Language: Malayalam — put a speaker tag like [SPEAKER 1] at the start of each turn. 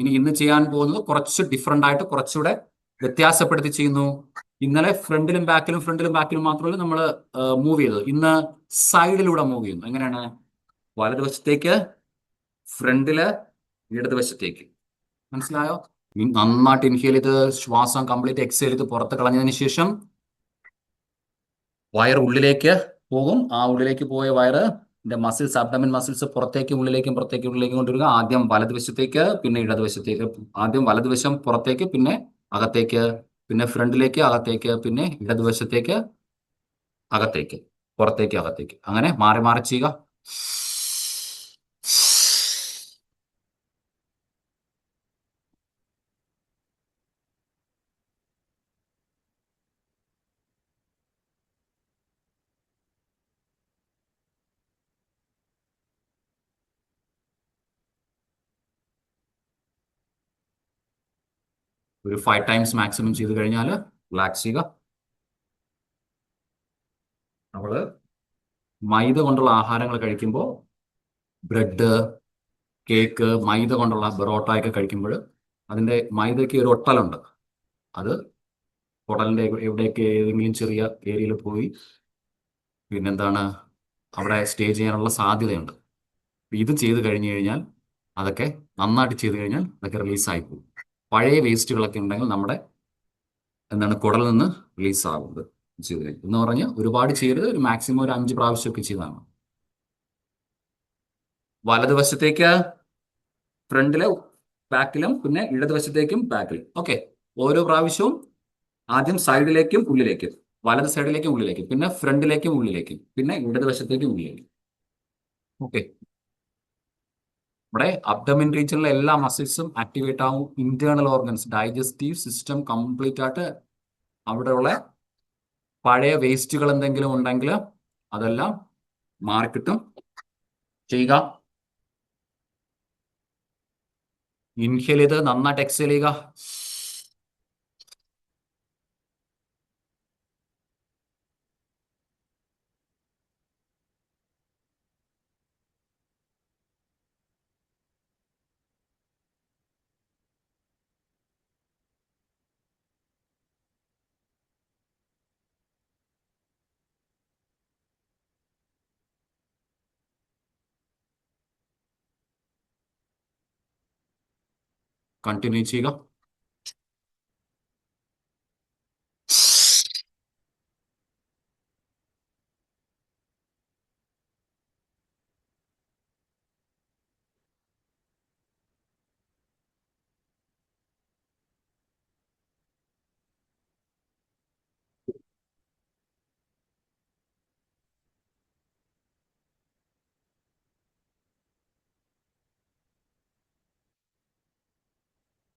[SPEAKER 1] ഇനി ഇന്ന് ചെയ്യാൻ പോകുന്നത് കുറച്ച് ഡിഫറെന്റ് ആയിട്ട് കുറച്ചുകൂടെ വ്യത്യാസപ്പെടുത്തി ചെയ്യുന്നു. ഇന്നലെ ഫ്രണ്ടിലും ബാക്കിലും മാത്രമല്ല നമ്മൾ മൂവ് ചെയ്തത്. ഇന്ന് സൈഡിലൂടെ മൂവ് ചെയ്യുന്നു. എങ്ങനെയാണ്? വലതുവശത്തേക്ക്, ഫ്രണ്ടില്, ഇടതുവശത്തേക്ക്. മനസ്സിലായോ? നന്നായിട്ട് ഇൻഹേൽ ചെയ്ത് ശ്വാസം കംപ്ലീറ്റ് എക്സേൽ ചെയ്ത് പുറത്ത് കളഞ്ഞതിന് ശേഷം വയർ ഉള്ളിലേക്ക് പോകും. ആ ഉള്ളിലേക്ക് പോയ വയറ് മസിൽസ്, അബ്ഡമൻ മസിൽസ് പുറത്തേക്കും ഉള്ളിലേക്കും കൊണ്ടുവരിക. ആദ്യം വലതുവശത്തേക്ക്, പിന്നെ ഇടതുവശത്തേക്ക്. ആദ്യം വലതുവശം പുറത്തേക്ക്, പിന്നെ അകത്തേക്ക്, പിന്നെ ഫ്രണ്ടിലേക്ക്, അകത്തേക്ക്, പിന്നെ ഇടതുവശത്തേക്ക്, അകത്തേക്ക്, പുറത്തേക്ക്, അകത്തേക്ക്. അങ്ങനെ മാറി മാറി ചെയ്യുക. ഒരു 5 ടൈംസ് മാക്സിമം ചെയ്ത് കഴിഞ്ഞാൽ റിലാക്സ് ചെയ്യുക. നമ്മള് മൈദ കൊണ്ടുള്ള ആഹാരങ്ങൾ കഴിക്കുമ്പോൾ, ബ്രെഡ്, കേക്ക്, മൈദ കൊണ്ടുള്ള ബൊറോട്ടയൊക്കെ കഴിക്കുമ്പോൾ അതിന്റെ മൈദയ്ക്ക് ഒരു ഒട്ടലുണ്ട്. അത് കുടലിന്റെ എവിടെയൊക്കെ ഏതെങ്കിലും ചെറിയ ഏരിയയിൽ പോയി പിന്നെന്താണ് അവിടെ സ്റ്റേ ചെയ്യാനുള്ള സാധ്യതയുണ്ട്. ഇത് ചെയ്ത് കഴിഞ്ഞു കഴിഞ്ഞാൽ അതൊക്കെ നന്നായിട്ട് ചെയ്ത് കഴിഞ്ഞാൽ അതൊക്കെ റിലീസായി പോകും. പഴയ വേസ്റ്റുകളൊക്കെ ഉണ്ടെങ്കിൽ നമ്മുടെ കുടലിൽ നിന്ന് റിലീസ് ആകുന്നത് ചെയ്ത് കഴിഞ്ഞു എന്ന് പറഞ്ഞ് ഒരുപാട് ചെയ്യരുത്. ഒരു മാക്സിമം ഒരു 5 പ്രാവശ്യമൊക്കെ ചെയ്താണ്. വലതുവശത്തേക്ക്, ഫ്രണ്ടിലും ബാക്കിലും, പിന്നെ ഇടതുവശത്തേക്കും ബാക്കിലും. ഓക്കെ. ഓരോ പ്രാവശ്യവും ആദ്യം സൈഡിലേക്കും ഉള്ളിലേക്കും, വലത് സൈഡിലേക്കും ഉള്ളിലേക്കും, പിന്നെ ഫ്രണ്ടിലേക്കും ഉള്ളിലേക്കും, പിന്നെ ഇടതുവശത്തേക്കും ഉള്ളിലേക്കും. ഓക്കെ. ഇവിടെ അബ്ഡമിൻ റീജിയനിലെ എല്ലാ മസിൽസും ആക്ടിവേറ്റ് ആവും. Internal organs, digestive system complete ആയിട്ട് അവിടെയുള്ള പഴയ വേസ്റ്റുകൾ എന്തെങ്കിലും ഉണ്ടെങ്കിൽ അതെല്ലാം മാറിക്കിട്ടും. ചെയ്യുക. ഇൻഹേൽ ചെയ്ത് നന്നായിട്ട് എക്സേൽ ചെയ്യുക. കണ്ടിന്യൂ ചെയ്യുക.